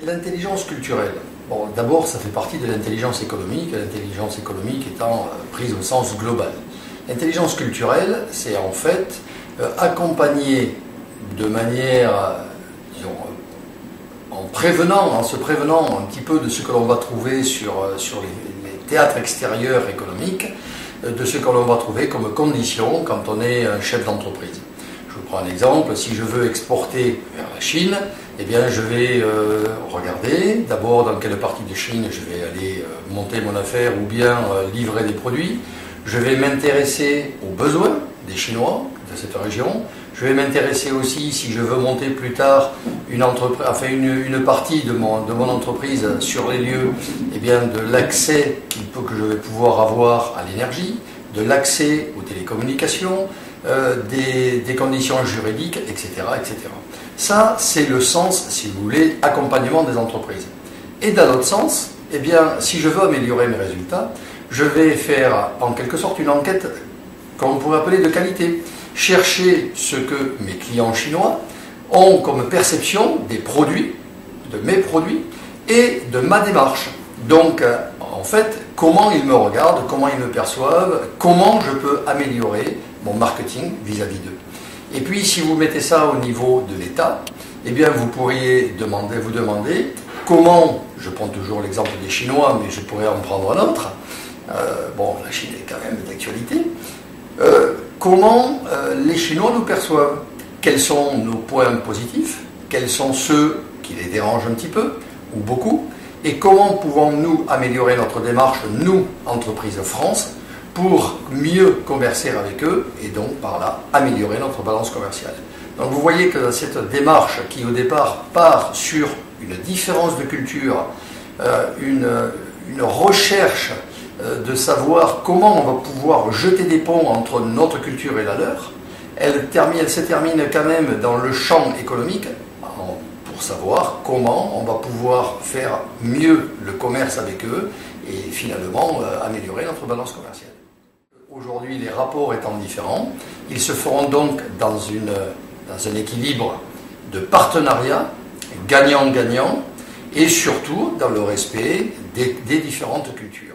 L'intelligence culturelle, bon, d'abord ça fait partie de l'intelligence économique étant prise au sens global. L'intelligence culturelle, c'est en fait accompagner de manière, disons, en se prévenant un petit peu de ce que l'on va trouver sur les théâtres extérieurs économiques, de ce que l'on va trouver comme condition quand on est un chef d'entreprise. Je vous prends un exemple, si je veux exporter vers la Chine, eh bien je vais regarder d'abord dans quelle partie de Chine je vais aller monter mon affaire ou bien livrer des produits. Je vais m'intéresser aux besoins des Chinois de cette région. Je vais m'intéresser aussi, si je veux monter plus tard une partie de mon entreprise sur les lieux, eh bien de l'accès que je vais pouvoir avoir à l'énergie, de l'accès aux télécommunications, des conditions juridiques, etc., etc. Ça, c'est le sens, si vous voulez, accompagnement des entreprises. Et dans l'autre sens, eh bien, si je veux améliorer mes résultats, je vais faire en quelque sorte une enquête qu'on pourrait appeler de qualité. Chercher ce que mes clients chinois ont comme perception des produits, de mes produits et de ma démarche. Donc, en fait, comment ils me regardent, comment ils me perçoivent, comment je peux améliorer mon marketing vis-à-vis d'eux. Et puis, si vous mettez ça au niveau de l'État, eh bien, vous pourriez vous demander comment, je prends toujours l'exemple des Chinois, mais je pourrais en prendre un autre. Bon, la Chine est quand même d'actualité. Comment les Chinois nous perçoivent? Quels sont nos points positifs? Quels sont ceux qui les dérangent un petit peu ou beaucoup? Et comment pouvons-nous améliorer notre démarche, nous, entreprise France, pour mieux commercer avec eux et donc par là améliorer notre balance commerciale? Donc vous voyez que cette démarche qui au départ part sur une différence de culture, une recherche de savoir comment on va pouvoir jeter des ponts entre notre culture et la leur, elle se termine quand même dans le champ économique pour savoir comment on va pouvoir faire mieux le commerce avec eux et finalement améliorer notre balance commerciale. Aujourd'hui, les rapports étant différents, ils se feront donc dans un équilibre de partenariat gagnant-gagnant et surtout dans le respect des différentes cultures.